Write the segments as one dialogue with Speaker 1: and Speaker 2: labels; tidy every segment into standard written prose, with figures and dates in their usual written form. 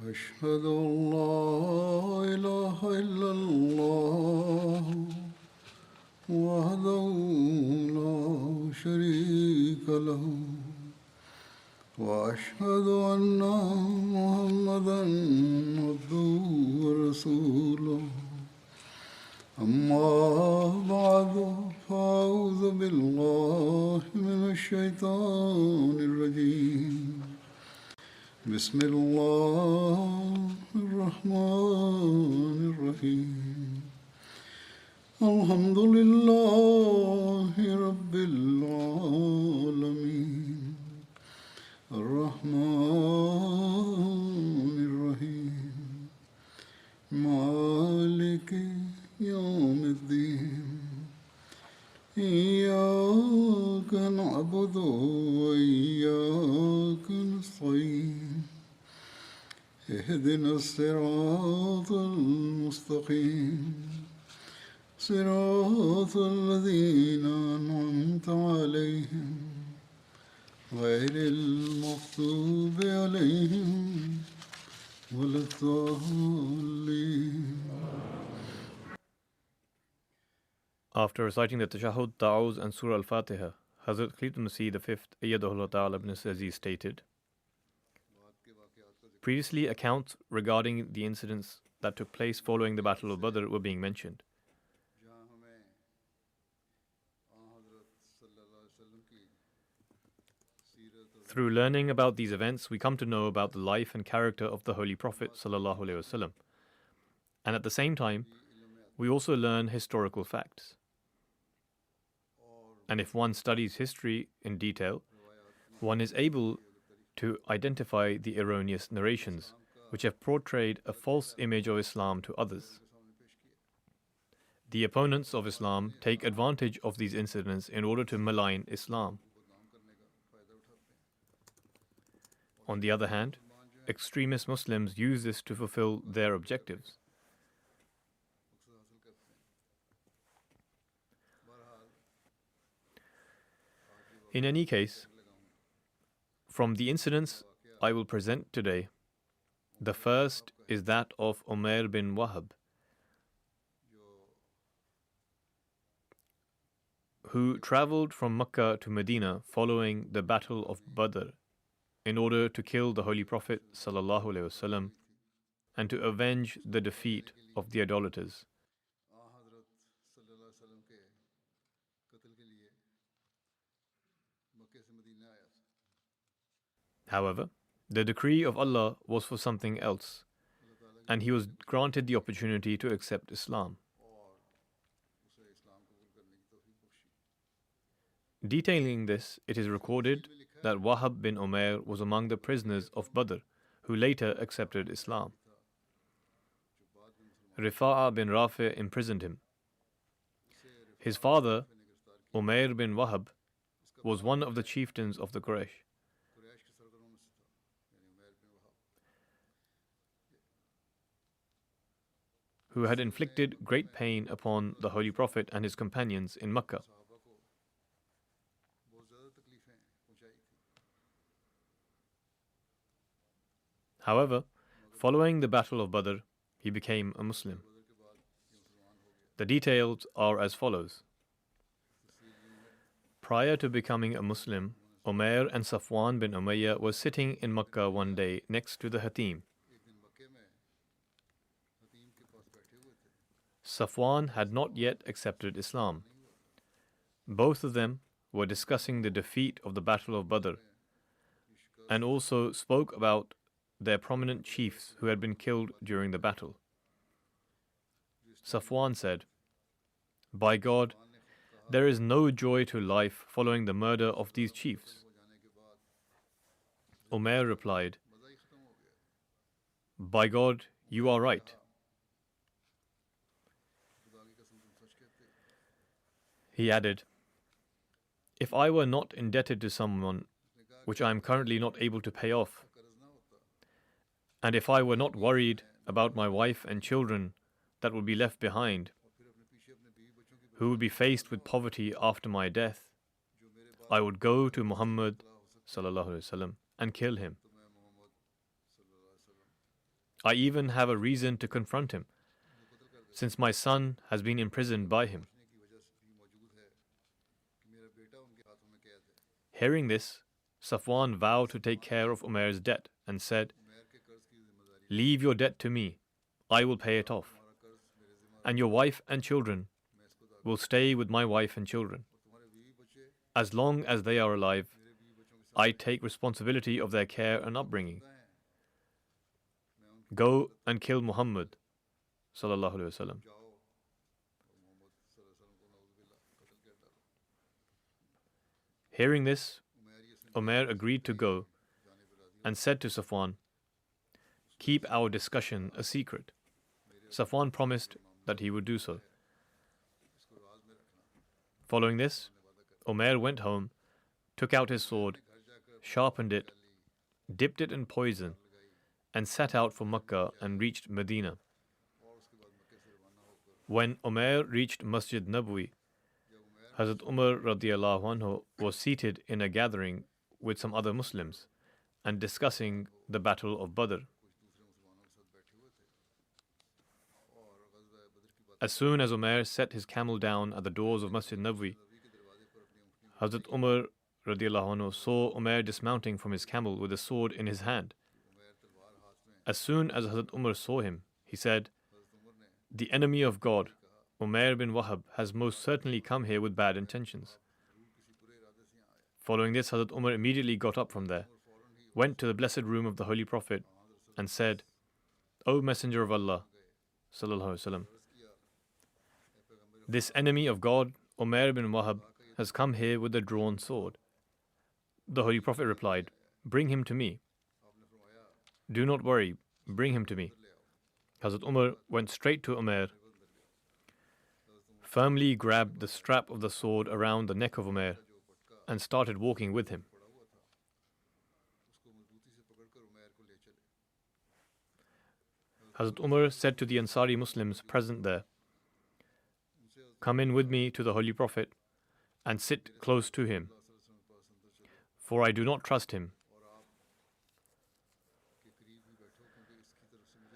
Speaker 1: أشهد أن لا إله إلا الله وحده لا شريك له وأشهد أن محمدا عبده ورسوله أما بعد فأعوذ بالله من الشيطان الرجيم بسم الله الرحمن الرحيم الحمد لله رب العالمين الرحمن الرحيم مالك يوم الدين إياك نعبد وإياك نستعين اهدنا الصراط المستقيم صراط الذين أنعمت عليهم غير المغضوب عليهم ولا الضالين.
Speaker 2: After reciting the Tashahhud, Ta'awuz and Surah Al-Fatiha, Hazrat Khalifatul Masih V, Ayyadahullah Ta'ala ibn Aziz stated, previously accounts regarding the incidents that took place following the Battle of Badr were being mentioned. Through learning about these events, we come to know about the life and character of the Holy Prophet ﷺ. And at the same time, we also learn historical facts. And if one studies history in detail, one is able to identify the erroneous narrations which have portrayed a false image of Islam to others. The opponents of Islam take advantage of these incidents in order to malign Islam. On the other hand, extremist Muslims use this to fulfill their objectives. In any case, from the incidents I will present today, the first is that of Umair bin Wahab, who traveled from Mecca to Medina following the Battle of Badr in order to kill the Holy Prophet ﷺ and to avenge the defeat of the idolaters. However, the decree of Allah was for something else, and he was granted the opportunity to accept Islam. Detailing this, it is recorded that Wahab bin Umair was among the prisoners of Badr, who later accepted Islam. Rifa'a bin Rafi imprisoned him. His father, Umair bin Wahab, was one of the chieftains of the Quraysh. Who had inflicted great pain upon the Holy Prophet and his companions in Mecca. However, following the Battle of Badr, he became a Muslim. The details are as follows. Prior to becoming a Muslim, Umair and Safwan bin Umayyah were sitting in Mecca one day next to the Hatim. Safwan had not yet accepted Islam. Both of them were discussing the defeat of the Battle of Badr and also spoke about their prominent chiefs who had been killed during the battle. Safwan said, "By God, there is no joy to life following the murder of these chiefs." Umair replied, "By God, you are right." He added, "If I were not indebted to someone which I am currently not able to pay off, and if I were not worried about my wife and children that would be left behind, who would be faced with poverty after my death, I would go to Muhammad ﷺ and kill him." I even have a reason to confront him, since my son has been imprisoned by him. Hearing this, Safwan vowed to take care of Umair's debt and said, "Leave your debt to me, I will pay it off. And your wife and children will stay with my wife and children. As long as they are alive, I take responsibility of their care and upbringing. Go and kill Muhammad sallallahu alaihi wasallam." Hearing this, Umair agreed to go and said to Safwan, "Keep our discussion a secret." Safwan promised that he would do so. Following this, Umair went home, took out his sword, sharpened it, dipped it in poison, and set out for Makkah and reached Medina. When Umair reached Masjid Nabawi, Hazrat Umar radiallahu anhu was seated in a gathering with some other Muslims and discussing the Battle of Badr. As soon as Umair set his camel down at the doors of Masjid Nabawi, Hazrat Umar radiallahu anhu saw Umair dismounting from his camel with a sword in his hand. As soon as Hazrat Umar saw him, he said, "The enemy of God, Umair bin Wahab, has most certainly come here with bad intentions." Following this, Hazrat Umar immediately got up from there, went to the blessed room of the Holy Prophet, and said, "O Messenger of Allah, sallallahu alaihi wasallam, this enemy of God, Umair bin Wahab, has come here with a drawn sword." The Holy Prophet replied, "Bring him to me." "Do not worry, bring him to me." Hazrat Umar went straight to Umair, firmly grabbed the strap of the sword around the neck of Umair, and started walking with him. Hazrat Umar said to the Ansari Muslims present there, "Come in with me to the Holy Prophet and sit close to him, for I do not trust him."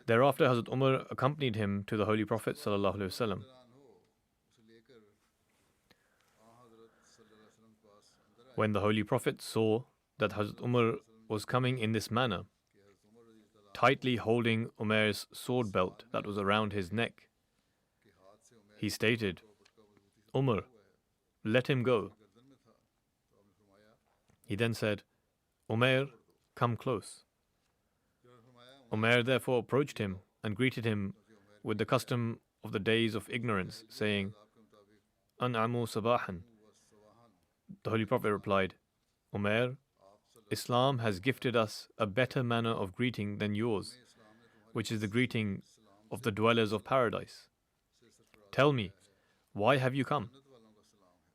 Speaker 2: Thereafter, Hazrat Umar accompanied him to the Holy Prophet sallallahu alaihi wasallam. When the Holy Prophet saw that Hazrat Umar was coming in this manner, tightly holding Umair's sword belt that was around his neck, he stated, "Umar, let him go." He then said, "Umair, come close." Umair therefore approached him and greeted him with the custom of the days of ignorance, saying, "An'amu sabahan." The Holy Prophet replied, "Umair, Islam has gifted us a better manner of greeting than yours, which is the greeting of the dwellers of paradise. Tell me, why have you come?"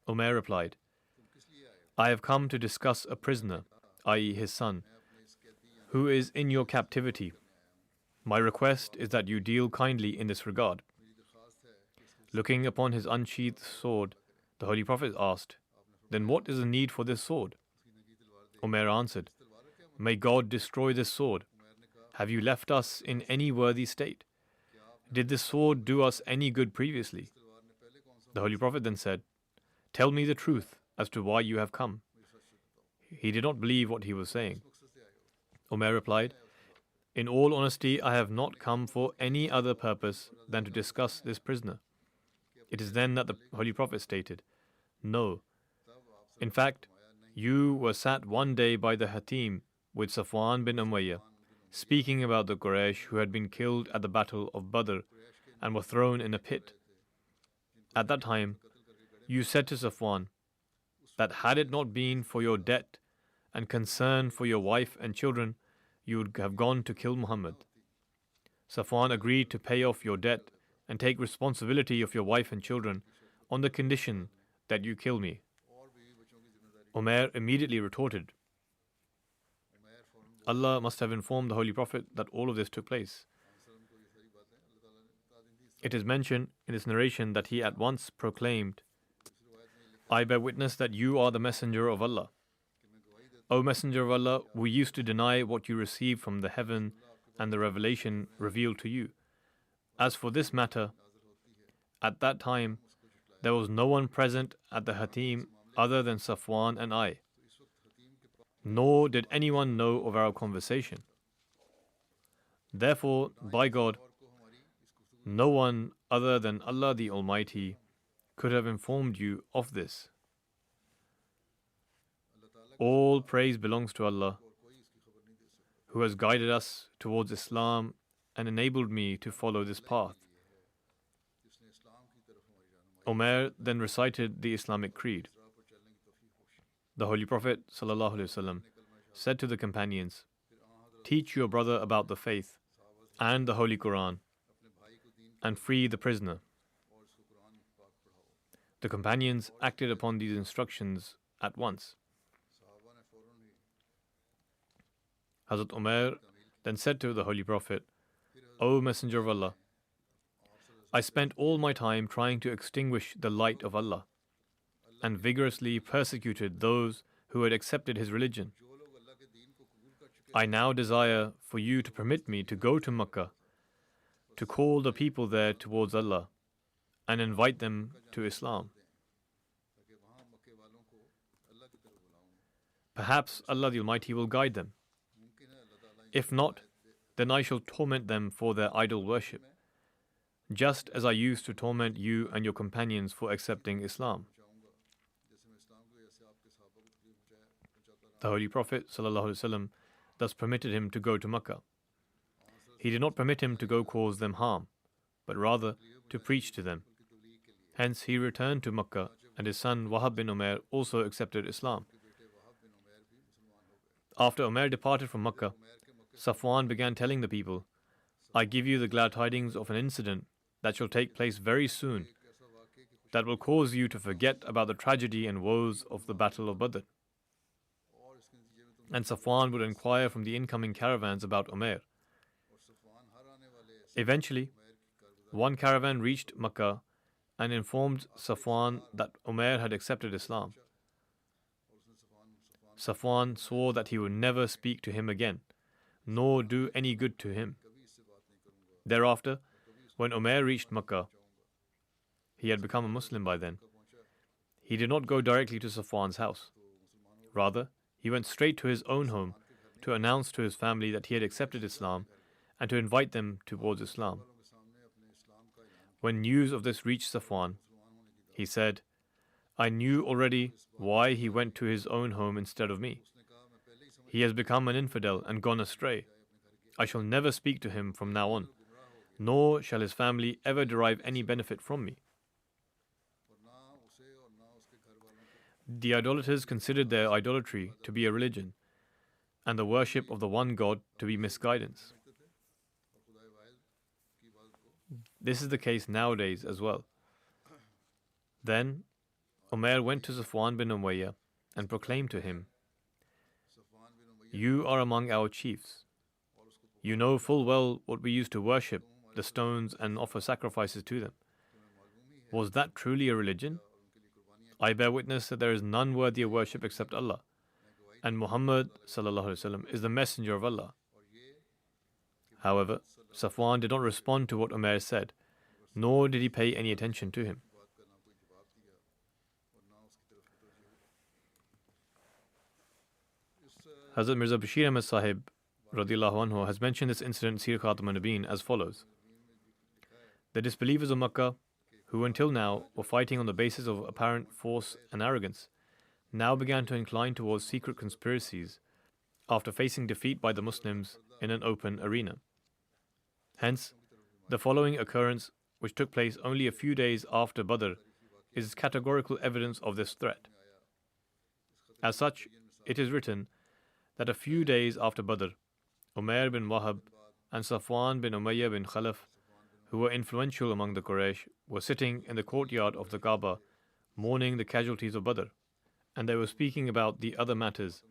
Speaker 2: Umair replied, "I have come to discuss a prisoner, i.e. his son, who is in your captivity. My request is that you deal kindly in this regard." Looking upon his unsheathed sword, the Holy Prophet asked, "Then what is the need for this sword?" Umair answered, "May God destroy this sword. Have you left us in any worthy state? Did this sword do us any good previously?" The Holy Prophet then said, "Tell me the truth as to why you have come." He did not believe what he was saying. Umair replied, "In all honesty, I have not come for any other purpose than to discuss this prisoner." It is then that the Holy Prophet stated, "No. In fact, you were sat one day by the Hatim with Safwan bin Umayyah, speaking about the Quraysh who had been killed at the Battle of Badr and were thrown in a pit. At that time, you said to Safwan that had it not been for your debt and concern for your wife and children, you would have gone to kill Muhammad. Safwan agreed to pay off your debt and take responsibility of your wife and children on the condition that you kill me." Umair immediately retorted, "Allah must have informed the Holy Prophet that all of this took place." It is mentioned in this narration that he at once proclaimed, "I bear witness that you are the Messenger of Allah. O Messenger of Allah, we used to deny what you received from the heaven and the revelation revealed to you. As for this matter, at that time, there was no one present at the Hatim other than Safwan and I, nor did anyone know of our conversation. Therefore, by God, no one other than Allah the Almighty could have informed you of this. All praise belongs to Allah, who has guided us towards Islam and enabled me to follow this path. Umair then recited the Islamic creed. The Holy Prophet ﷺ said to the companions, "Teach your brother about the faith and the Holy Quran, and free the prisoner." The companions acted upon these instructions at once. Hazrat Umair then said to the Holy Prophet, "O Messenger of Allah, I spent all my time trying to extinguish the light of Allah and vigorously persecuted those who had accepted his religion. I now desire for you to permit me to go to Makkah, to call the people there towards Allah and invite them to Islam. Perhaps Allah the Almighty will guide them. If not, then I shall torment them for their idol worship, just as I used to torment you and your companions for accepting Islam." The Holy Prophet ﷺ thus permitted him to go to Makkah. He did not permit him to go cause them harm, but rather to preach to them. Hence he returned to Makkah, and his son Wahab bin Umair also accepted Islam. After Umair departed from Makkah, Safwan began telling the people, "I give you the glad tidings of an incident that shall take place very soon, that will cause you to forget about the tragedy and woes of the Battle of Badr." And Safwan would inquire from the incoming caravans about Umair. Eventually, one caravan reached Makkah and informed Safwan that Umair had accepted Islam. Safwan swore that he would never speak to him again, nor do any good to him. Thereafter, when Umair reached Makkah, he had become a Muslim by then, he did not go directly to Safwan's house. Rather, he went straight to his own home to announce to his family that he had accepted Islam and to invite them towards Islam. When news of this reached Safwan, he said, "I knew already why he went to his own home instead of me. He has become an infidel and gone astray. I shall never speak to him from now on, nor shall his family ever derive any benefit from me." The idolaters considered their idolatry to be a religion, and the worship of the one God to be misguidance. This is the case nowadays as well. Then Umair went to Safwan bin Umayyah and proclaimed to him, "You are among our chiefs. You know full well what we used to worship, the stones, and offer sacrifices to them. Was that truly a religion? I bear witness that there is none worthy of worship except Allah, and Muhammad ﷺ is the messenger of Allah." However, Safwan did not respond to what Umair said, nor did he pay any attention to him. Hazrat Mirza Bashir Ahmad Sahib radiyallahu anhu has mentioned this incident in Sir Khatam an-Nabiyyin as follows. The disbelievers of Makkah, who until now were fighting on the basis of apparent force and arrogance, now began to incline towards secret conspiracies after facing defeat by the Muslims in an open arena. Hence, the following occurrence, which took place only a few days after Badr, is categorical evidence of this threat. As such, it is written that a few days after Badr, Umair bin Wahab and Safwan bin Umayyah bin Khalaf, who were influential among the Quraysh, were sitting in the courtyard of the Kaaba, mourning the casualties of Badr, and they were speaking about the other matters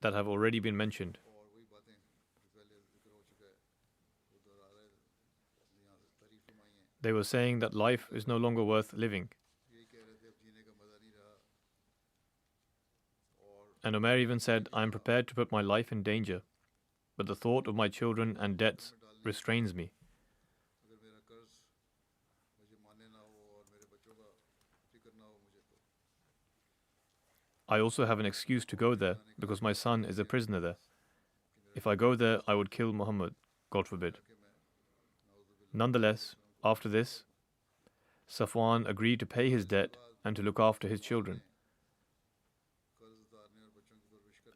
Speaker 2: that have already been mentioned. They were saying that life is no longer worth living. And Umair even said, "I am prepared to put my life in danger, but the thought of my children and debts restrains me. I also have an excuse to go there because my son is a prisoner there. If I go there, I would kill Muhammad, God forbid. Nonetheless, after this, Safwan agreed to pay his debt and to look after his children,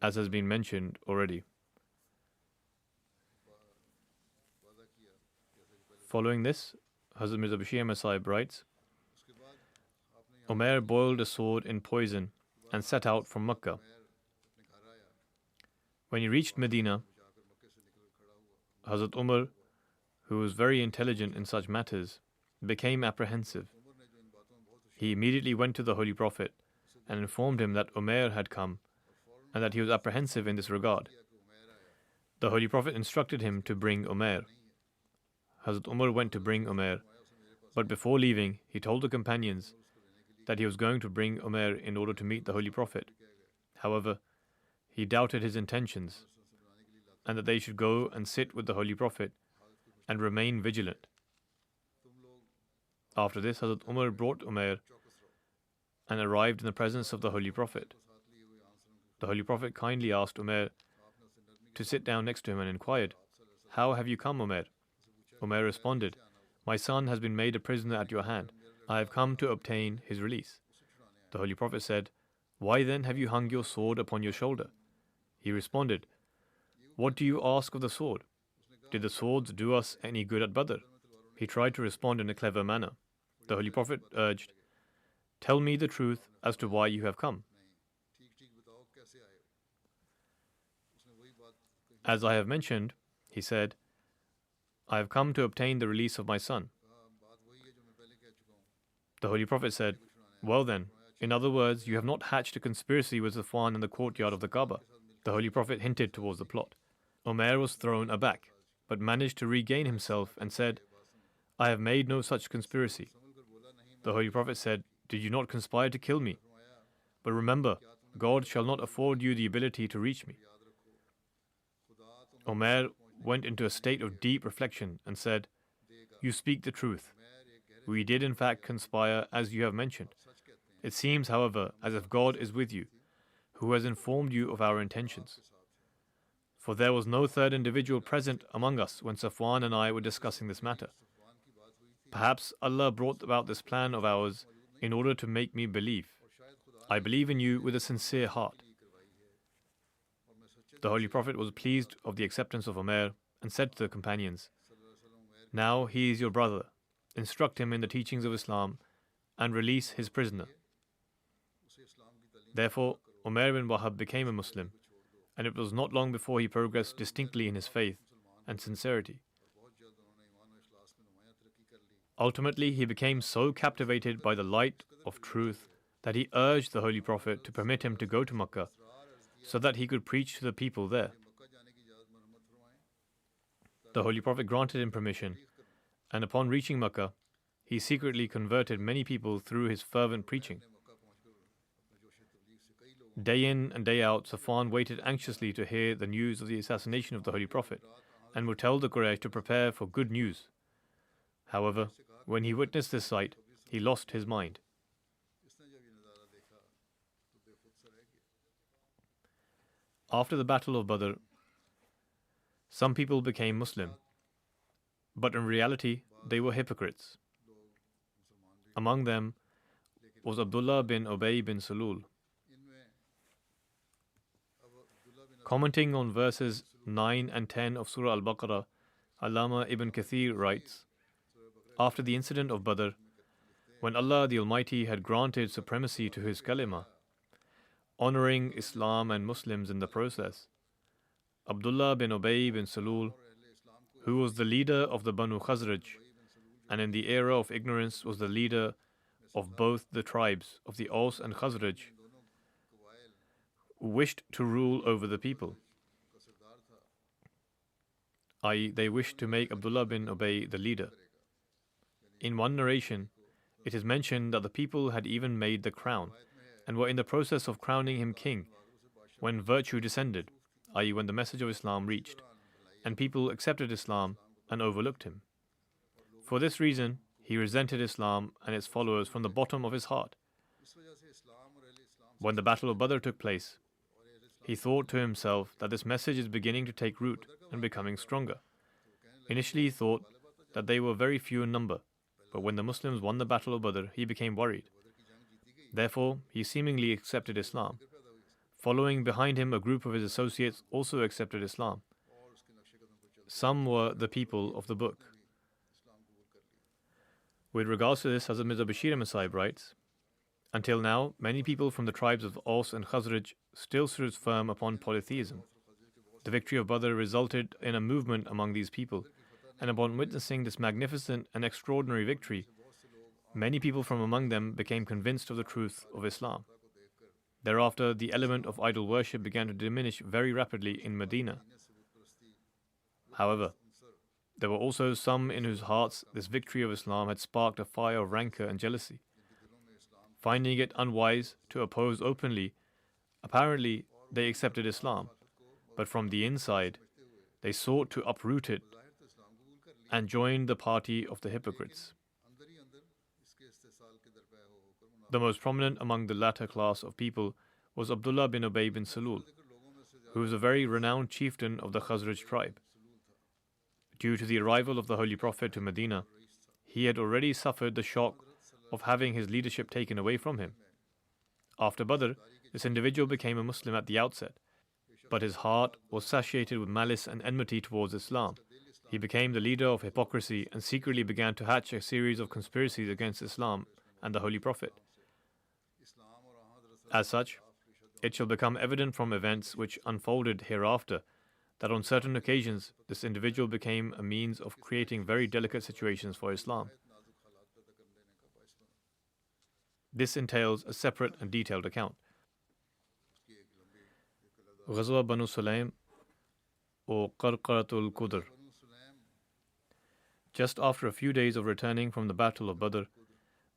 Speaker 2: as has been mentioned already. Following this, Hazrat Mirza Bashir Ahmad Sahib writes, Umair boiled a sword in poison and set out from Makkah. When he reached Medina, Hazrat Umar, who was very intelligent in such matters, became apprehensive. He immediately went to the Holy Prophet and informed him that Umair had come and that he was apprehensive in this regard. The Holy Prophet instructed him to bring Umair. Hazrat Umar went to bring Umair, but before leaving, he told the companions that he was going to bring Umair in order to meet the Holy Prophet. However, he doubted his intentions and that they should go and sit with the Holy Prophet and remain vigilant. After this, Hazrat Umar brought Umair and arrived in the presence of the Holy Prophet. The Holy Prophet kindly asked Umair to sit down next to him and inquired, "How have you come, Umair?" Umair responded, "My son has been made a prisoner at your hand. I have come to obtain his release." The Holy Prophet said, "Why then have you hung your sword upon your shoulder?" He responded, "What do you ask of the sword? Did the swords do us any good at Badr?" He tried to respond in a clever manner. The Holy Prophet urged, "Tell me the truth as to why you have come." As I have mentioned, he said, "I have come to obtain the release of my son." The Holy Prophet said, "Well then, in other words, you have not hatched a conspiracy with Safwan in the courtyard of the Kaaba." The Holy Prophet hinted towards the plot. Umair was thrown aback, but managed to regain himself and said, "I have made no such conspiracy." The Holy Prophet said, "Did you not conspire to kill me? But remember, God shall not afford you the ability to reach me." Umair went into a state of deep reflection and said, "You speak the truth. We did in fact conspire as you have mentioned. It seems, however, as if God is with you, who has informed you of our intentions. For there was no third individual present among us when Safwan and I were discussing this matter. Perhaps Allah brought about this plan of ours in order to make me believe. I believe in you with a sincere heart." The Holy Prophet was pleased of the acceptance of Umair and said to the companions, "Now he is your brother. Instruct him in the teachings of Islam and release his prisoner." Therefore, Umair bin Wahab became a Muslim, and it was not long before he progressed distinctly in his faith and sincerity. Ultimately, he became so captivated by the light of truth that he urged the Holy Prophet to permit him to go to Makkah so that he could preach to the people there. The Holy Prophet granted him permission, and upon reaching Makkah, he secretly converted many people through his fervent preaching. Day in and day out, Safwan waited anxiously to hear the news of the assassination of the Holy Prophet and would tell the Quraysh to prepare for good news. However, when he witnessed this sight, he lost his mind. After the Battle of Badr, some people became Muslim, but in reality, they were hypocrites. Among them was Abdullah bin Ubay bin Salul. Commenting on verses 9 and 10 of Surah Al-Baqarah, Allama Ibn Kathir writes, "After the incident of Badr, when Allah the Almighty had granted supremacy to His kalima, honoring Islam and Muslims in the process, Abdullah bin Ubay bin Salul, who was the leader of the Banu Khazraj, and in the era of ignorance was the leader of both the tribes of the Aus and Khazraj, wished to rule over the people, i.e., they wished to make Abdullah bin Ubay the leader. In one narration, it is mentioned that the people had even made the crown and were in the process of crowning him king when virtue descended, i.e., when the message of Islam reached. and people accepted Islam and overlooked him. For this reason, he resented Islam and its followers from the bottom of his heart. When the Battle of Badr took place, he thought to himself that this message is beginning to take root and becoming stronger. Initially, he thought that they were very few in number, but when the Muslims won the Battle of Badr, he became worried. Therefore, he seemingly accepted Islam. Following behind him, a group of his associates also accepted Islam. Some were the people of the book. With regards to this, Hazrat Mirza Bashir Ahmad Sahib writes, "Until now, many people from the tribes of Aus and Khazraj still stood firm upon polytheism. The victory of Badr resulted in a movement among these people, and upon witnessing this magnificent and extraordinary victory, many people from among them became convinced of the truth of Islam. Thereafter, the element of idol worship began to diminish very rapidly in Medina. However, there were also some in whose hearts this victory of Islam had sparked a fire of rancor and jealousy. Finding it unwise to oppose openly, apparently they accepted Islam, but from the inside, they sought to uproot it and joined the party of the hypocrites. The most prominent among the latter class of people was Abdullah bin Ubay bin Salul, who was a very renowned chieftain of the Khazraj tribe. Due to the arrival of the Holy Prophet to Medina, he had already suffered the shock of having his leadership taken away from him. After Badr, this individual became a Muslim at the outset, but his heart was satiated with malice and enmity towards Islam. He became the leader of hypocrisy and secretly began to hatch a series of conspiracies against Islam and the Holy Prophet. As such, it shall become evident from events which unfolded hereafter that on certain occasions this individual became a means of creating very delicate situations for Islam. This entails a separate and detailed account. Ghazwa Banu Sulaym or Qarqaratul Qudr. Just after a few days of returning from the Battle of Badr,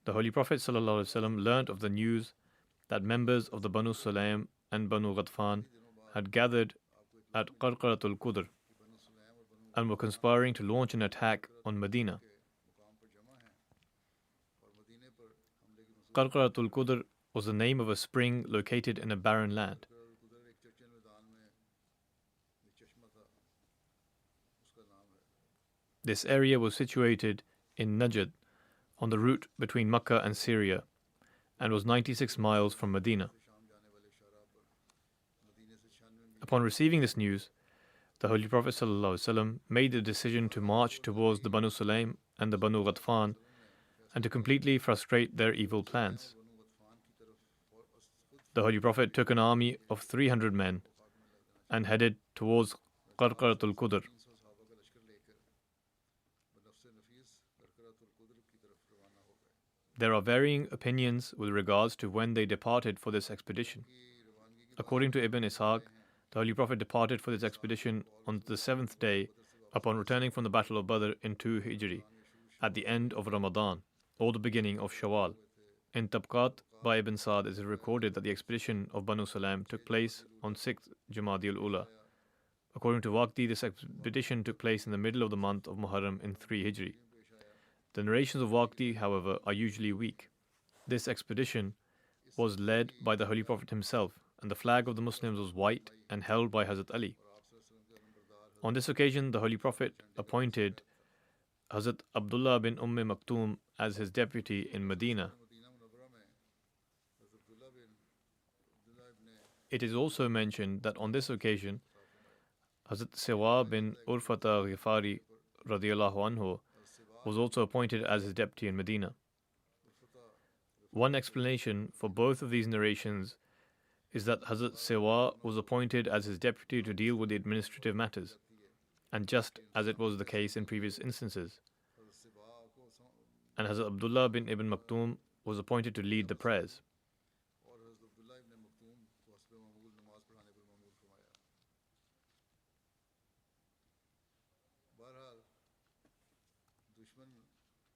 Speaker 2: the Holy Prophet ﷺ learnt of the news that members of the Banu Sulaym and Banu Ghatfan had gathered at Qarqaratul Qudr and were conspiring to launch an attack on Medina. Qarqaratul Qudr was the name of a spring located in a barren land. This area was situated in Najd on the route between Makkah and Syria and was 96 miles from Medina. Upon receiving this news, the Holy Prophet ﷺ made the decision to march towards the Banu Sulaym and the Banu Ghatfan and to completely frustrate their evil plans. The Holy Prophet took an army of 300 men and headed towards Qarqaratul Qudr. There are varying opinions with regards to when they departed for this expedition. According to Ibn Ishaq, the Holy Prophet departed for this expedition on the 7th day upon returning from the Battle of Badr in 2 Hijri, at the end of Ramadan, or the beginning of Shawwal. In Tabqat by Ibn Sa'd, it is recorded that the expedition of Banu Sulaym took place on 6th Jamadi al-Ula. According to Waqti, this expedition took place in the middle of the month of Muharram in 3 Hijri. The narrations of Waqti, however, are usually weak. This expedition was led by the Holy Prophet himself, and the flag of the Muslims was white and held by Hazrat Ali. On this occasion, the Holy Prophet appointed Hazrat Abdullah bin Maktoum as his deputy in Medina. It is also mentioned that on this occasion, Hazrat Siwa bin Urfata Ghifari radiyallahu anhu was also appointed as his deputy in Medina. One explanation for both of these narrations is that Hazrat Siwa was appointed as his deputy to deal with the administrative matters, and just as it was the case in previous instances. And Hazrat Abdullah bin Ibn Maktoum was appointed to lead the prayers.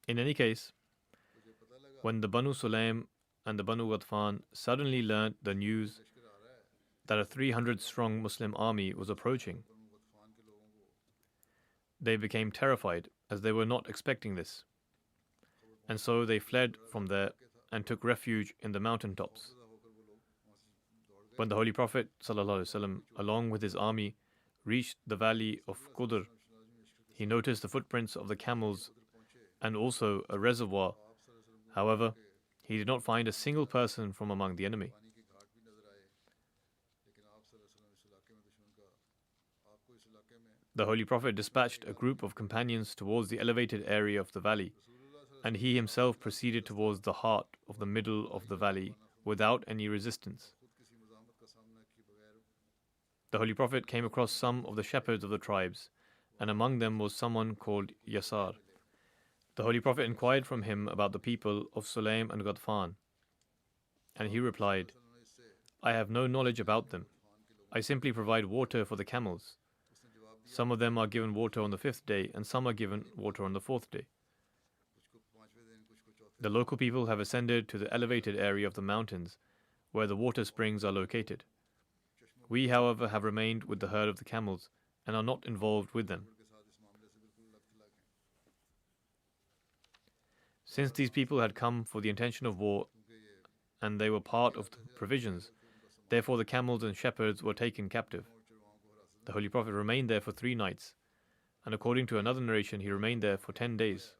Speaker 2: In any case, when the Banu Sulaym and the Banu Ghatfan suddenly learnt the news that a 300-strong Muslim army was approaching, they became terrified as they were not expecting this. And so they fled from there and took refuge in the mountain tops. When the Holy Prophet ﷺ, along with his army, reached the valley of Qudr, he noticed the footprints of the camels and also a reservoir. However, he did not find a single person from among the enemy. The Holy Prophet dispatched a group of companions towards the elevated area of the valley, and he himself proceeded towards the heart of the middle of the valley without any resistance. The Holy Prophet came across some of the shepherds of the tribes, and among them was someone called Yasar. The Holy Prophet inquired from him about the people of Sulaim and Ghatfan, and he replied, "I have no knowledge about them. I simply provide water for the camels. Some of them are given water on the 5th day, and some are given water on the 4th day. The local people have ascended to the elevated area of the mountains, where the water springs are located. We, however, have remained with the herd of the camels, and are not involved with them. Since these people had come for the intention of war, and they were part of the provisions, therefore the camels and shepherds were taken captive. The Holy Prophet remained there for 3 nights, and according to another narration, he remained there for 10 days.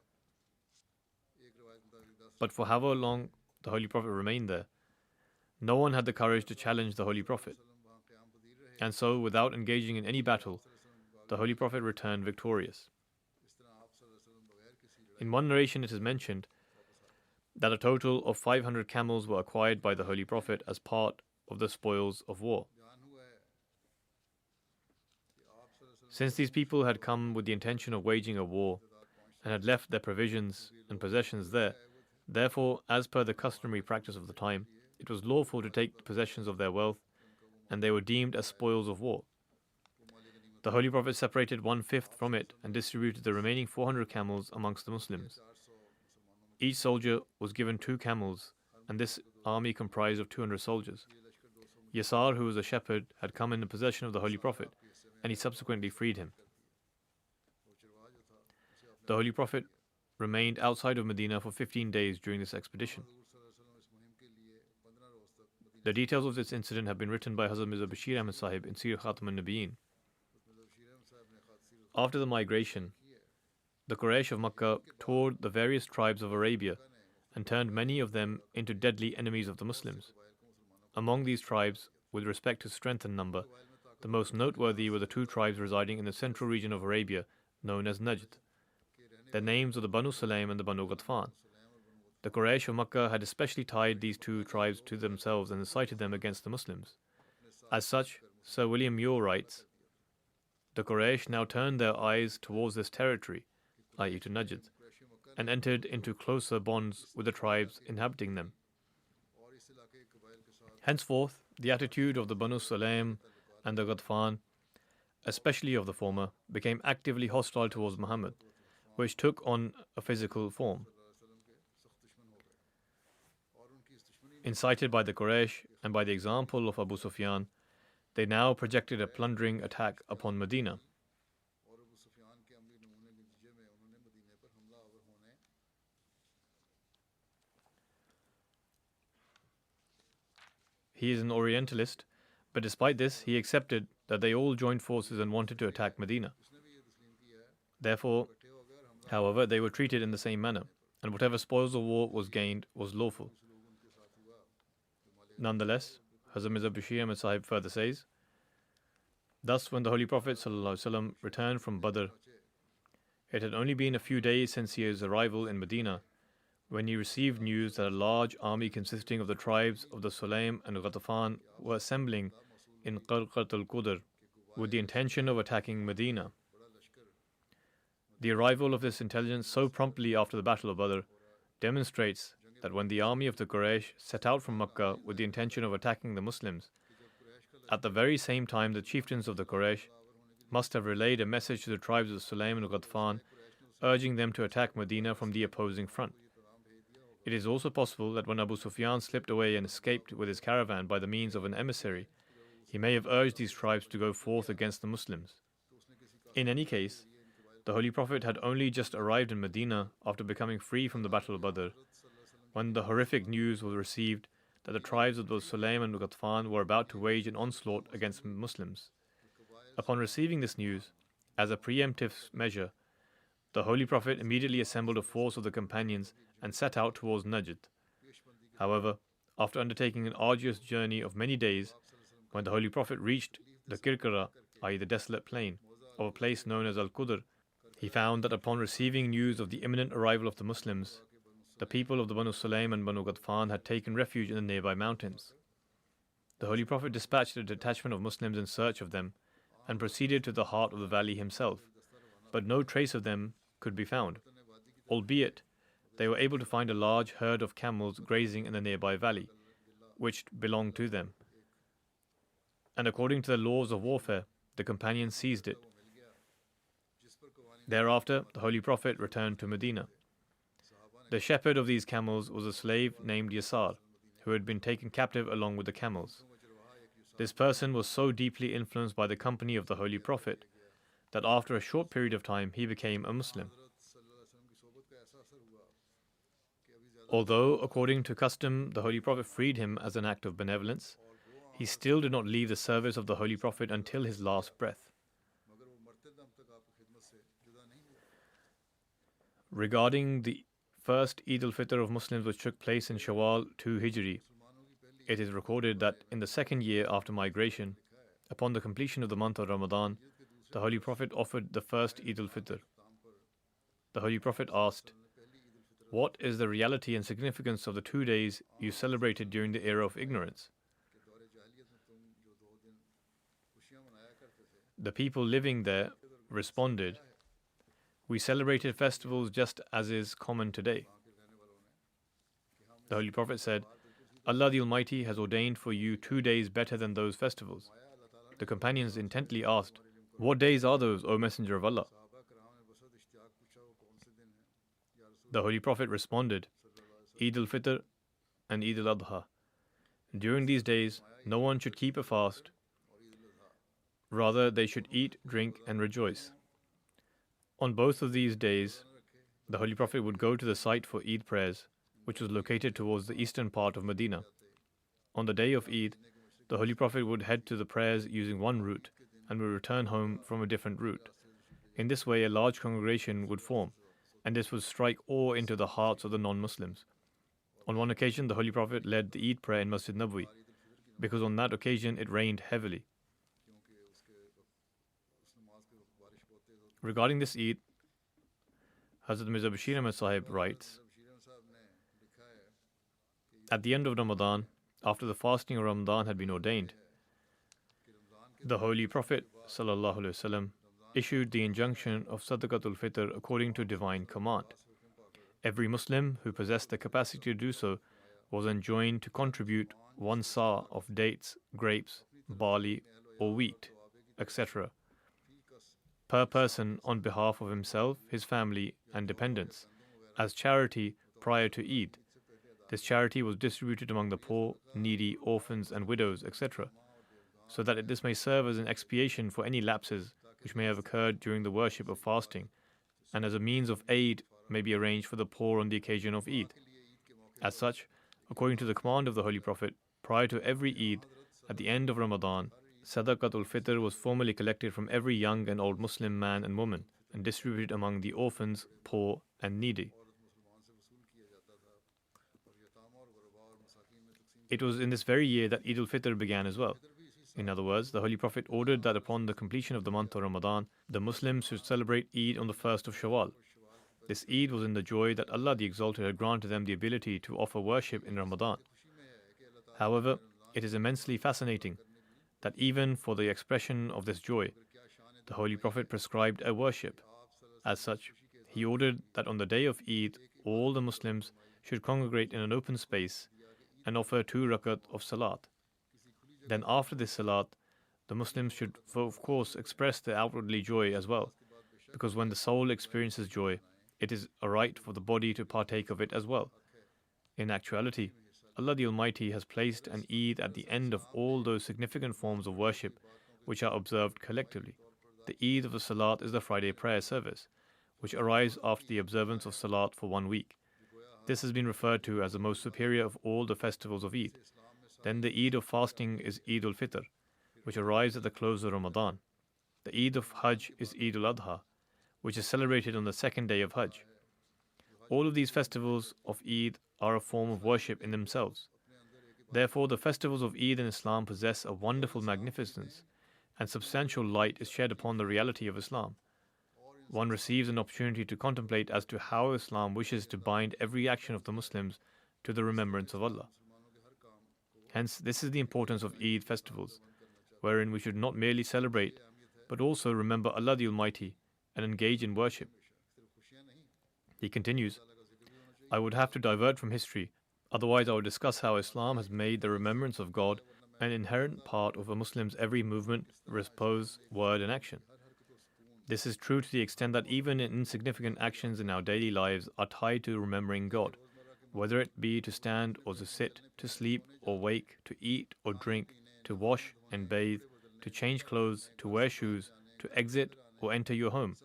Speaker 2: But for however long the Holy Prophet remained there, no one had the courage to challenge the Holy Prophet. And so, without engaging in any battle, the Holy Prophet returned victorious. In one narration it is mentioned that a total of 500 camels were acquired by the Holy Prophet as part of the spoils of war. Since these people had come with the intention of waging a war and had left their provisions and possessions there, therefore, as per the customary practice of the time, it was lawful to take possessions of their wealth, and they were deemed as spoils of war. The Holy Prophet separated 1/5 from it and distributed the remaining 400 camels amongst the Muslims. Each soldier was given 2 camels, and this army comprised of 200 soldiers. Yasar, who was a shepherd, had come into possession of the Holy Prophet, and he subsequently freed him. The Holy Prophet remained outside of Medina for 15 days during this expedition. The details of this incident have been written by Hazrat Mirza Bashir Ahmad Sahib in Sir Khatam al-Nabiyeen. After the migration, the Quraysh of Makkah toured the various tribes of Arabia and turned many of them into deadly enemies of the Muslims. Among these tribes, with respect to strength and number, the most noteworthy were the 2 tribes residing in the central region of Arabia, known as Najd. Their names were the Banu Sulaim and the Banu Ghatfan. The Quraysh of Makkah had especially tied these 2 tribes to themselves and incited them against the Muslims. As such, Sir William Muir writes, "The Quraysh now turned their eyes towards this territory, i.e. to Najd, and entered into closer bonds with the tribes inhabiting them. Henceforth, the attitude of the Banu Sulaim and the Ghatfan, especially of the former, became actively hostile towards Muhammad, which took on a physical form. Incited by the Quraysh and by the example of Abu Sufyan, they now projected a plundering attack upon Medina. He is an Orientalist, but despite this, he accepted that they all joined forces and wanted to attack Medina. Therefore, however, they were treated in the same manner, and whatever spoils of war was gained was lawful. Nonetheless, Hazrat Mirza Bashir Ahmad Sahib further says, "Thus, when the Holy Prophet ﷺ returned from Badr, it had only been a few days since his arrival in Medina, when he received news that a large army consisting of the tribes of the Sulaim and Ghatafan were assembling in Qarqat al-Qudr with the intention of attacking Medina. The arrival of this intelligence so promptly after the Battle of Badr demonstrates that when the army of the Quraysh set out from Makkah with the intention of attacking the Muslims, at the very same time the chieftains of the Quraysh must have relayed a message to the tribes of Sulaim and Ghatfan, urging them to attack Medina from the opposing front. It is also possible that when Abu Sufyan slipped away and escaped with his caravan by the means of an emissary, he may have urged these tribes to go forth against the Muslims. In any case, The Holy Prophet had only just arrived in Medina after becoming free from the Battle of Badr, when the horrific news was received that the tribes of those Sulaim and Ghatfan were about to wage an onslaught against Muslims. Upon receiving this news, as a preemptive measure, the Holy Prophet immediately assembled a force of the companions and set out towards Najd. However, after undertaking an arduous journey of many days, when the Holy Prophet reached the Kirkara, i.e. the desolate plain, of a place known as Al-Qudr, he found that upon receiving news of the imminent arrival of the Muslims, the people of the Banu Sulaim and Banu Ghatfan had taken refuge in the nearby mountains. The Holy Prophet dispatched a detachment of Muslims in search of them and proceeded to the heart of the valley himself, but no trace of them could be found, albeit they were able to find a large herd of camels grazing in the nearby valley, which belonged to them. And according to the laws of warfare, the companions seized it. Thereafter, the Holy Prophet returned to Medina. The shepherd of these camels was a slave named Yasar, who had been taken captive along with the camels. This person was so deeply influenced by the company of the Holy Prophet that after a short period of time he became a Muslim. Although, according to custom, the Holy Prophet freed him as an act of benevolence, he still did not leave the service of the Holy Prophet until his last breath. Regarding the first Eid al-Fitr of Muslims which took place in Shawwal 2 Hijri, it is recorded that in the second year after migration, upon the completion of the month of Ramadan, the Holy Prophet offered the first Eid al-Fitr. The Holy Prophet asked, "What is the reality and significance of the 2 days you celebrated during the era of ignorance?" The people living there responded, "We celebrated festivals just as is common today." The Holy Prophet said, "Allah the Almighty has ordained for you 2 days better than those festivals." The companions intently asked, "What days are those, O Messenger of Allah?" The Holy Prophet responded, "Eid al-Fitr and Eid al-Adha. During these days, no one should keep a fast. Rather, they should eat, drink, and rejoice." On both of these days, the Holy Prophet would go to the site for Eid prayers, which was located towards the eastern part of Medina. On the day of Eid, the Holy Prophet would head to the prayers using one route and would return home from a different route. In this way, a large congregation would form, and this would strike awe into the hearts of the non-Muslims. On one occasion, the Holy Prophet led the Eid prayer in Masjid Nabwi, because on that occasion it rained heavily. Regarding this Eid, Hazrat Mirza Bashir Ahmad Sahib writes, "At the end of Ramadan, after the fasting of Ramadan had been ordained, the Holy Prophet ﷺ issued the injunction of Sadaqatul Fitr according to divine command. Every Muslim who possessed the capacity to do so was enjoined to contribute 1 sa of dates, grapes, barley, or wheat, etc., per person on behalf of himself, his family, and dependents, as charity prior to Eid. This charity was distributed among the poor, needy, orphans, and widows, etc., so that this may serve as an expiation for any lapses which may have occurred during the worship of fasting, and as a means of aid may be arranged for the poor on the occasion of Eid. As such, according to the command of the Holy Prophet, prior to every Eid, at the end of Ramadan, Sadaqatul Fitr was formally collected from every young and old Muslim man and woman and distributed among the orphans, poor, and needy. It was in this very year that Eid al-Fitr began as well. In other words, the Holy Prophet ordered that upon the completion of the month of Ramadan, the Muslims should celebrate Eid on the 1st of Shawwal. This Eid was in the joy that Allah the Exalted had granted them the ability to offer worship in Ramadan. However, it is immensely fascinating that even for the expression of this joy, the Holy Prophet prescribed a worship. As such, he ordered that on the day of Eid, all the Muslims should congregate in an open space and offer 2 rakat of salat. Then after this salat, the Muslims should of course express their outwardly joy as well, because when the soul experiences joy, it is a right for the body to partake of it as well. In actuality, Allah the Almighty has placed an Eid at the end of all those significant forms of worship which are observed collectively. The Eid of the Salat is the Friday prayer service, which arrives after the observance of Salat for 1 week. This has been referred to as the most superior of all the festivals of Eid. Then the Eid of fasting is Eid al-Fitr, which arrives at the close of Ramadan. The Eid of Hajj is Eid al-Adha, which is celebrated on the second day of Hajj. All of these festivals of Eid are a form of worship in themselves. Therefore, the festivals of Eid in Islam possess a wonderful magnificence, and substantial light is shed upon the reality of Islam. One receives an opportunity to contemplate as to how Islam wishes to bind every action of the Muslims to the remembrance of Allah. Hence, this is the importance of Eid festivals, wherein we should not merely celebrate, but also remember Allah the Almighty and engage in worship. He continues, I would have to divert from history, otherwise I would discuss how Islam has made the remembrance of God an inherent part of a Muslim's every movement, repose, word and action. This is true to the extent that even insignificant actions in our daily lives are tied to remembering God, whether it be to stand or to sit, to sleep or wake, to eat or drink, to wash and bathe, to change clothes, to wear shoes, to exit or enter your home,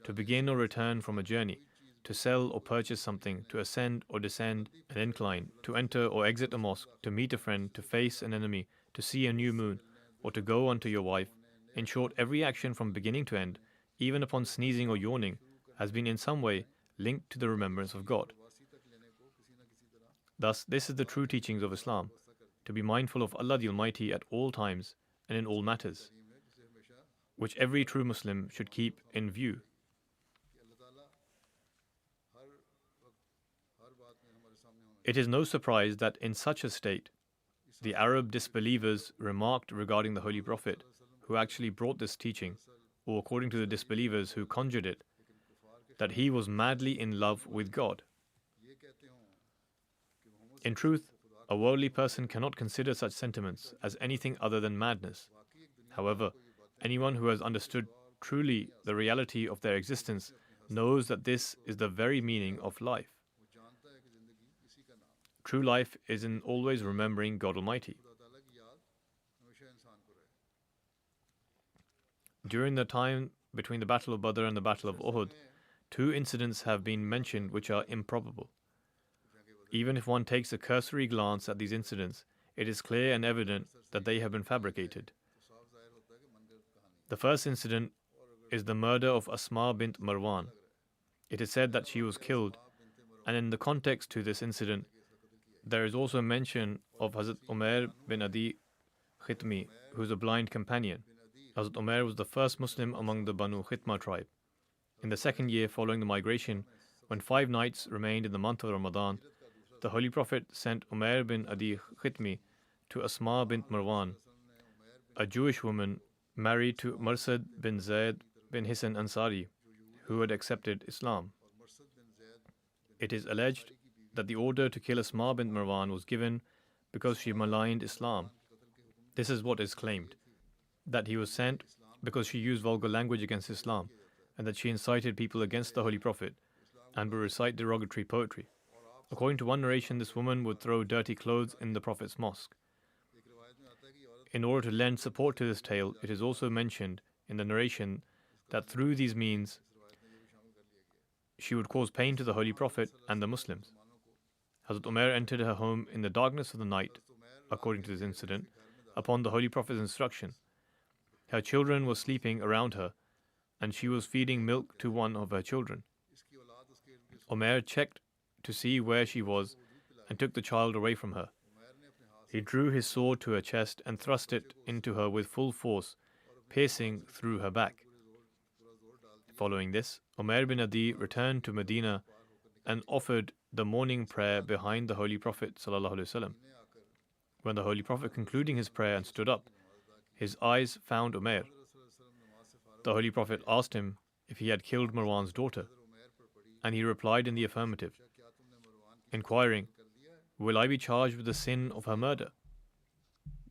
Speaker 2: to begin or return from a journey, to sell or purchase something, to ascend or descend an incline, to enter or exit a mosque, to meet a friend, to face an enemy, to see a new moon, or to go unto your wife. In short, every action from beginning to end, even upon sneezing or yawning, has been in some way linked to the remembrance of God. Thus, this is the true teachings of Islam, to be mindful of Allah the Almighty at all times and in all matters, which every true Muslim should keep in view. It is no surprise that in such a state, the Arab disbelievers remarked regarding the Holy Prophet, who actually brought this teaching, or according to the disbelievers who conjured it, that he was madly in love with God. In truth, a worldly person cannot consider such sentiments as anything other than madness. However, anyone who has understood truly the reality of their existence knows that this is the very meaning of life. True life is in always remembering God Almighty. During the time between the Battle of Badr and the Battle of Uhud, 2 incidents have been mentioned which are improbable. Even if one takes a cursory glance at these incidents, it is clear and evident that they have been fabricated. The first incident is the murder of Asma bint Marwan. It is said that she was killed, and in the context to this incident, there is also mention of Hazrat Umair bin Adi Khitmi, who is a blind companion. Hazrat Umair was the first Muslim among the Banu Khitma tribe. In the second year following the migration, when 5 nights remained in the month of Ramadan, the Holy Prophet sent Umair bin Adi Khitmi to Asma bint Marwan, a Jewish woman married to Marsad bin Zayd bin Hisan Ansari, who had accepted Islam. It is alleged that the order to kill Asma bint Marwan was given because she maligned Islam. This is what is claimed, that he was sent because she used vulgar language against Islam, and that she incited people against the Holy Prophet and would recite derogatory poetry. According to one narration, this woman would throw dirty clothes in the Prophet's mosque. In order to lend support to this tale, it is also mentioned in the narration that through these means she would cause pain to the Holy Prophet and the Muslims. Hazrat Umair entered her home in the darkness of the night, according to this incident, upon the Holy Prophet's instruction. Her children were sleeping around her, and she was feeding milk to one of her children. Umair checked to see where she was and took the child away from her. He drew his sword to her chest and thrust it into her with full force, piercing through her back. Following this, Umair bin Adi returned to Medina and offered the morning prayer behind the Holy Prophet ﷺ. When the Holy Prophet, concluding his prayer and stood up, his eyes found Umair. The Holy Prophet asked him if he had killed Marwan's daughter, and he replied in the affirmative, inquiring, "Will I be charged with the sin of her murder?"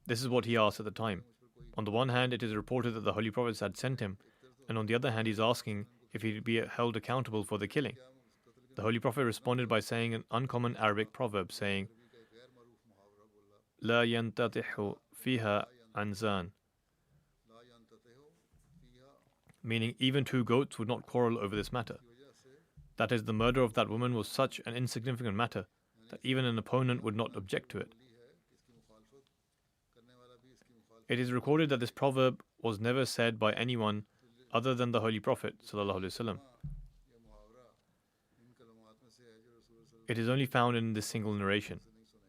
Speaker 2: This is what he asked at the time. On the one hand, it is reported that the Holy Prophet had sent him, and on the other hand, he is asking if he would be held accountable for the killing. The Holy Prophet responded by saying an uncommon Arabic proverb, saying, "La yantatihu fiha anzan." meaning even two goats would not quarrel over this matter. That is, the murder of that woman was such an insignificant matter that even an opponent would not object to it. It is recorded that this proverb was never said by anyone other than the Holy Prophet ﷺ. It is only found in this single narration.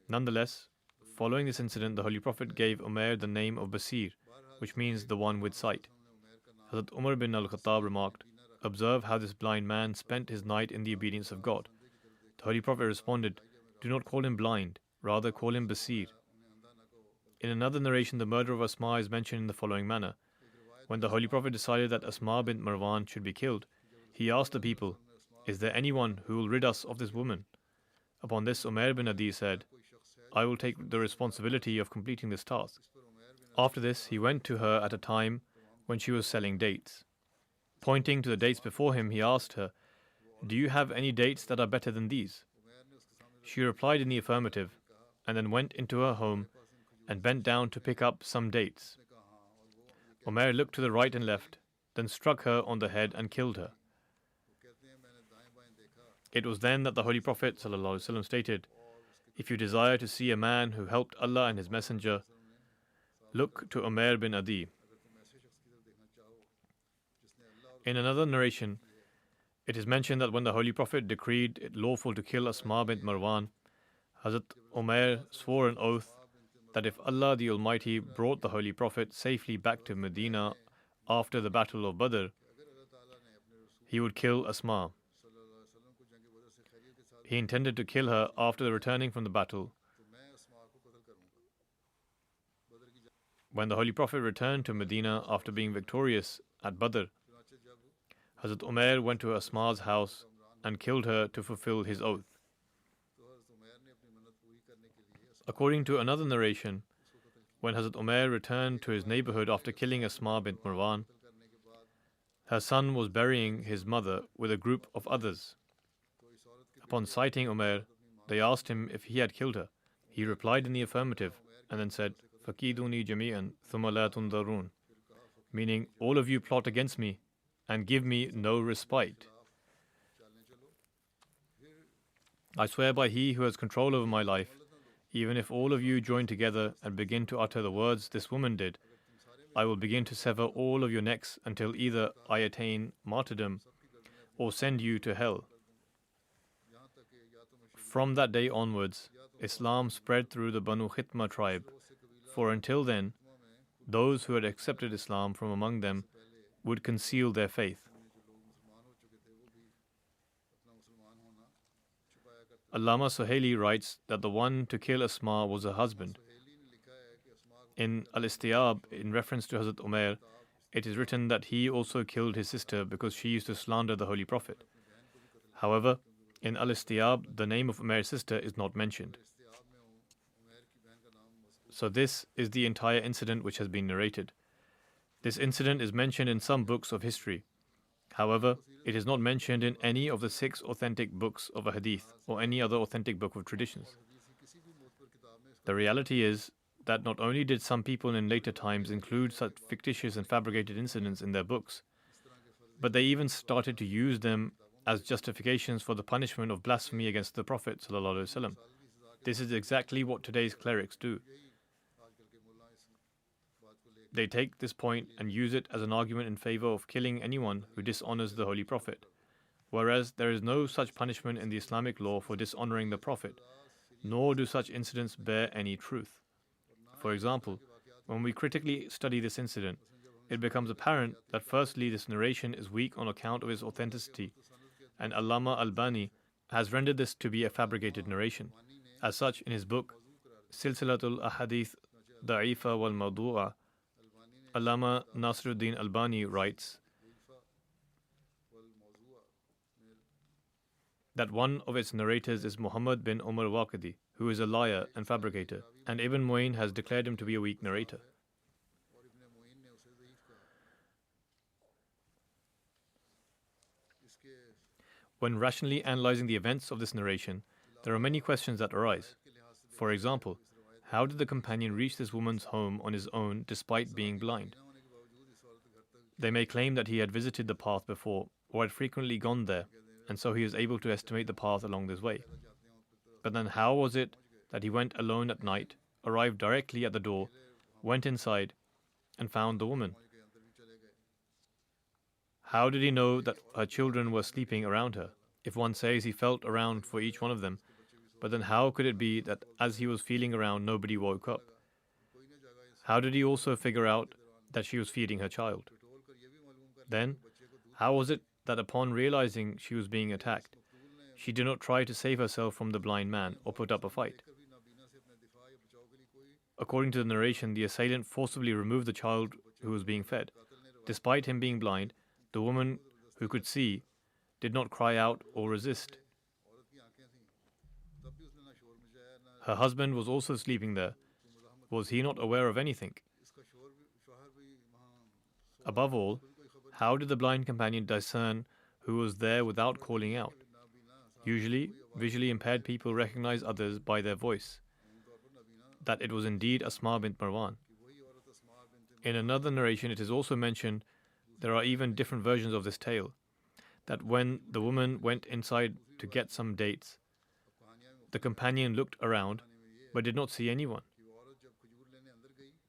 Speaker 2: Nonetheless, following this incident, the Holy Prophet gave Umair the name of Basir, which means the one with sight. Hazrat Umar bin al-Khattab remarked, "Observe how this blind man spent his night in the obedience of God." The Holy Prophet responded, "Do not call him blind, rather call him Basir." In another narration, the murder of Asma is mentioned in the following manner. When the Holy Prophet decided that Asma bint Marwan should be killed, he asked the people, "Is there anyone who will rid us of this woman?" Upon this, Umair bin Adi said, "I will take the responsibility of completing this task." After this, he went to her at a time when she was selling dates. Pointing to the dates before him, he asked her, "Do you have any dates that are better than these?" She replied in the affirmative, and then went into her home and bent down to pick up some dates. Umair looked to the right and left, then struck her on the head and killed her. It was then that the Holy Prophet ﷺ stated, "If you desire to see a man who helped Allah and His Messenger, look to Umair bin Adi." In another narration, it is mentioned that when the Holy Prophet decreed it lawful to kill Asma bint Marwan, Hazrat Umair swore an oath that if Allah the Almighty brought the Holy Prophet safely back to Medina after the Battle of Badr, he would kill Asma. He intended to kill her after returning from the battle. When the Holy Prophet returned to Medina after being victorious at Badr, Hazrat Umair went to Asma's house and killed her to fulfill his oath. According to another narration, when Hazrat Umair returned to his neighborhood after killing Asma bint Marwan, her son was burying his mother with a group of others. Upon sighting Umair, they asked him if he had killed her. He replied in the affirmative and then said, "Fakiduni jami'an thumma la tundarun," meaning, "All of you plot against me and give me no respite." I swear by He who has control over my life, even if all of you join together and begin to utter the words this woman did, I will begin to sever all of your necks until either I attain martyrdom or send you to hell. From that day onwards, Islam spread through the Banu Khitma tribe, for until then, those who had accepted Islam from among them would conceal their faith. Allama Suhaili writes that the one to kill Asma was her husband. In Al-Istiyab, in reference to Hazrat Umair, it is written that he also killed his sister because she used to slander the Holy Prophet. However, in Al-Istiyab, the name of Umair's sister is not mentioned. So this is the entire incident which has been narrated. This incident is mentioned in some books of history. However, it is not mentioned in any of the 6 authentic books of a hadith or any other authentic book of traditions. The reality is that not only did some people in later times include such fictitious and fabricated incidents in their books, but they even started to use them as justifications for the punishment of blasphemy against the Prophet ﷺ. This is exactly what today's clerics do. They take this point and use it as an argument in favor of killing anyone who dishonors the Holy Prophet, whereas there is no such punishment in the Islamic law for dishonoring the Prophet, nor do such incidents bear any truth. For example, when we critically study this incident, it becomes apparent that firstly this narration is weak on account of its authenticity, and Allama Albani has rendered this to be a fabricated narration. As such, in his book Silsilatul Ahadith Da'ifa wal Mawdu'a, Allama Nasiruddin Albani writes that one of its narrators is Muhammad bin Umar Waqidi, who is a liar and fabricator, and Ibn Mu'in has declared him to be a weak narrator. When rationally analyzing the events of this narration, there are many questions that arise. For example, how did the companion reach this woman's home on his own despite being blind? They may claim that he had visited the path before or had frequently gone there, and so he is able to estimate the path along this way. But then how was it that he went alone at night, arrived directly at the door, went inside, and found the woman? How did he know that her children were sleeping around her? If one says he felt around for each one of them, but then how could it be that as he was feeling around, nobody woke up? How did he also figure out that she was feeding her child? Then, how was it that upon realizing she was being attacked, she did not try to save herself from the blind man or put up a fight? According to the narration, the assailant forcibly removed the child who was being fed. Despite him being blind, the woman who could see did not cry out or resist. Her husband was also sleeping there. Was he not aware of anything? Above all, how did the blind companion discern who was there without calling out? Usually, visually impaired people recognize others by their voice, that it was indeed Asma bint Marwan. In another narration, it is also mentioned, there are even different versions of this tale, that when the woman went inside to get some dates, the companion looked around but did not see anyone.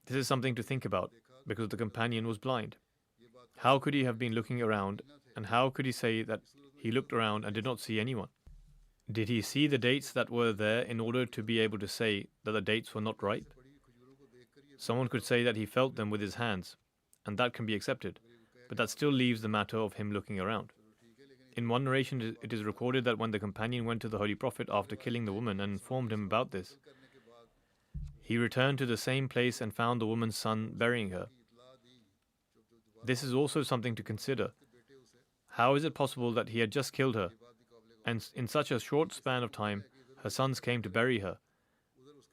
Speaker 2: This is something to think about, because the companion was blind. How could he have been looking around, and how could he say that he looked around and did not see anyone? Did he see the dates that were there in order to be able to say that the dates were not ripe? Someone could say that he felt them with his hands, and that can be accepted, but that still leaves the matter of him looking around. In one narration, it is recorded that when the companion went to the Holy Prophet after killing the woman and informed him about this, he returned to the same place and found the woman's son burying her. This is also something to consider. How is it possible that he had just killed her, and in such a short span of time, her sons came to bury her,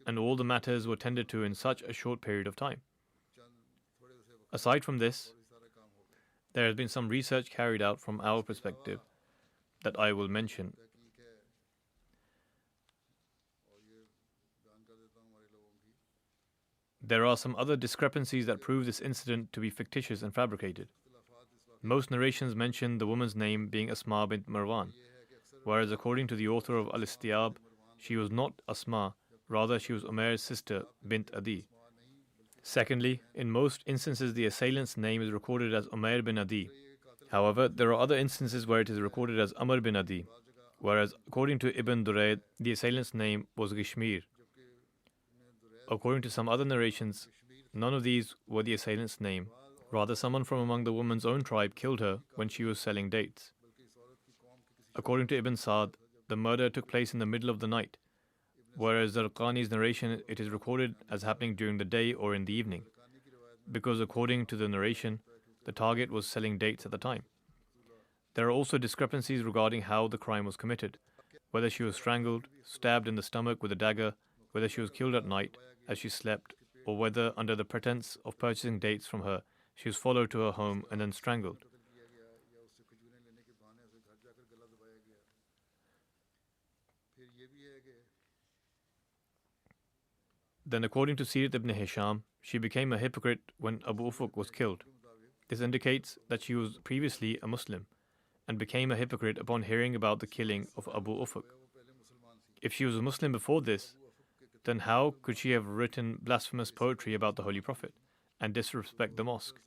Speaker 2: and all the matters were tended to in such a short period of time? Aside from this, there has been some research carried out from our perspective that I will mention. There are some other discrepancies that prove this incident to be fictitious and fabricated. Most narrations mention the woman's name being Asma bint Marwan, whereas according to the author of Al-Istiab, she was not Asma, rather she was Umair's sister, bint Adi. Secondly, in most instances the assailant's name is recorded as Umair bin Adi. However, there are other instances where it is recorded as Amr bin Adi, whereas according to Ibn Durayd, the assailant's name was Gishmir. According to some other narrations, none of these were the assailant's name. Rather, someone from among the woman's own tribe killed her when she was selling dates. According to Ibn Sa'd, the murder took place in the middle of the night, whereas Zarqani's narration, it is recorded as happening during the day or in the evening, because according to the narration, the target was selling dates at the time. There are also discrepancies regarding how the crime was committed, whether she was strangled, stabbed in the stomach with a dagger, whether she was killed at night as she slept, or whether under the pretense of purchasing dates from her, she was followed to her home and then strangled. Then according to Sirat ibn Hisham, she became a hypocrite when Abu Ufuk was killed. This indicates that she was previously a Muslim and became a hypocrite upon hearing about the killing of Abu Ufuk. If she was a Muslim before this, then how could she have written blasphemous poetry about the Holy Prophet and disrespect the mosque?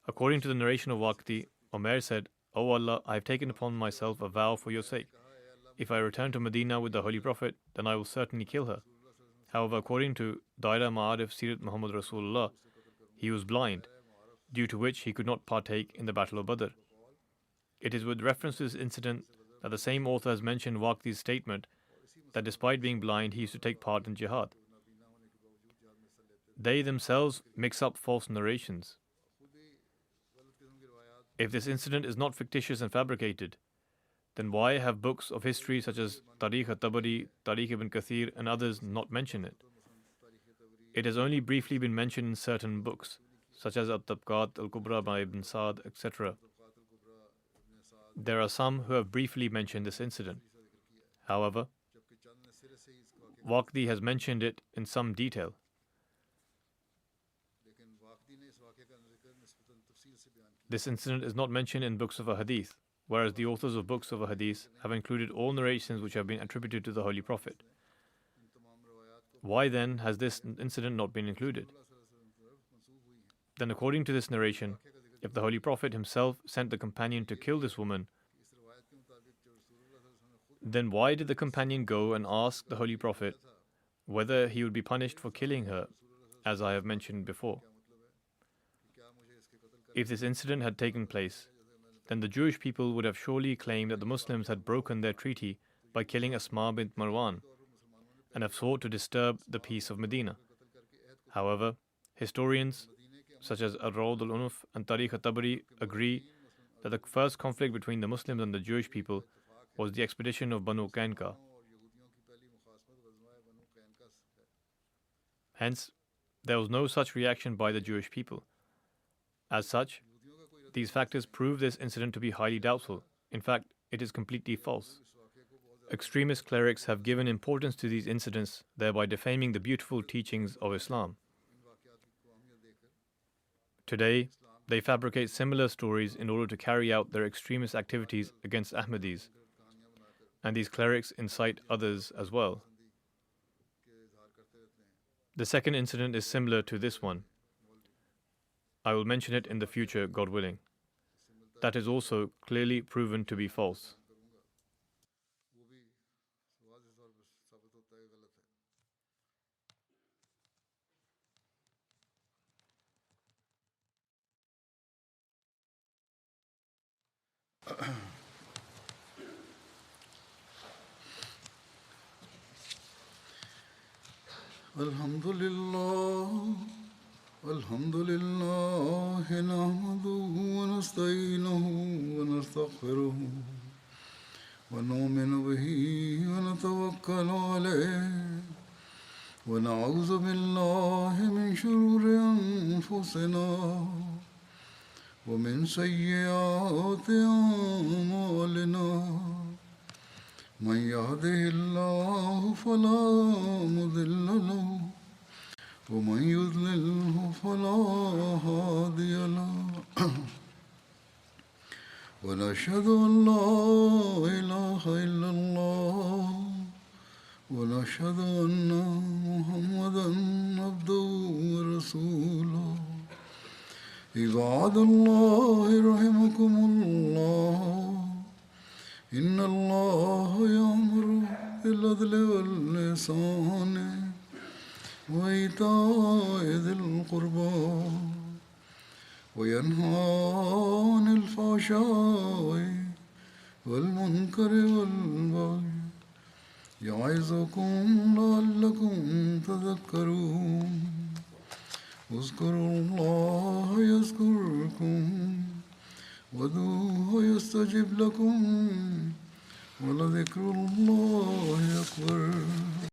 Speaker 2: According to the narration of Waqti, Umair said, "O Allah, I have taken upon myself a vow for your sake. If I return to Medina with the Holy Prophet, then I will certainly kill her." However, according to Daira Ma'arif Sirat Muhammad Rasulullah, he was blind, due to which he could not partake in the Battle of Badr. It is with reference to this incident that the same author has mentioned Waqti's statement that despite being blind, he used to take part in jihad. They themselves mix up false narrations. If this incident is not fictitious and fabricated, then why have books of history such as Tarikh al-Tabari, Tarikh ibn Kathir and others not mention it? It has only briefly been mentioned in certain books, such as At-Tabqat al-Kubra by Ibn Sa'd, etc. There are some who have briefly mentioned this incident. However, Waqti has mentioned it in some detail. This incident is not mentioned in books of a hadith, whereas the authors of books of a hadith have included all narrations which have been attributed to the Holy Prophet. Why then has this incident not been included? Then according to this narration, if the Holy Prophet himself sent the companion to kill this woman, then why did the companion go and ask the Holy Prophet whether he would be punished for killing her, as I have mentioned before? If this incident had taken place, then the Jewish people would have surely claimed that the Muslims had broken their treaty by killing Asma bint Marwan and have sought to disturb the peace of Medina. However, historians such as Ar-Rawd al-Unuf and Tariq al-Tabari agree that the first conflict between the Muslims and the Jewish people was the expedition of Banu Qainqa. Hence, there was no such reaction by the Jewish people. As such, these factors prove this incident to be highly doubtful. In fact, it is completely false. Extremist clerics have given importance to these incidents, thereby defaming the beautiful teachings of Islam. Today, they fabricate similar stories in order to carry out their extremist activities against Ahmadis, and these clerics incite others as well. The second incident is similar to this one. I will mention it in the future, God willing. That is also clearly proven to be false.
Speaker 1: الحمد لله نحمده ونستعينه ونستغفره ونؤمن به ونتوكل عليه ونعوذ بالله من شرور أنفسنا ومن سيئات أعمالنا من يهده الله فلا مضل له ومن يضلله فلا هادي له ونشهد أن لا إله إلا الله ونشهد أن محمدا عبده ورسوله عباد الله رحمكم الله إن الله يأمر بالعدل والإحسان وإيتاء ذي القربى وينهى عن الفحشاء والمنكر والبغي يعظكم لعلكم تذكرون اذكروا الله يذكركم وادعوه يستجب لكم ولذكر الله أكبر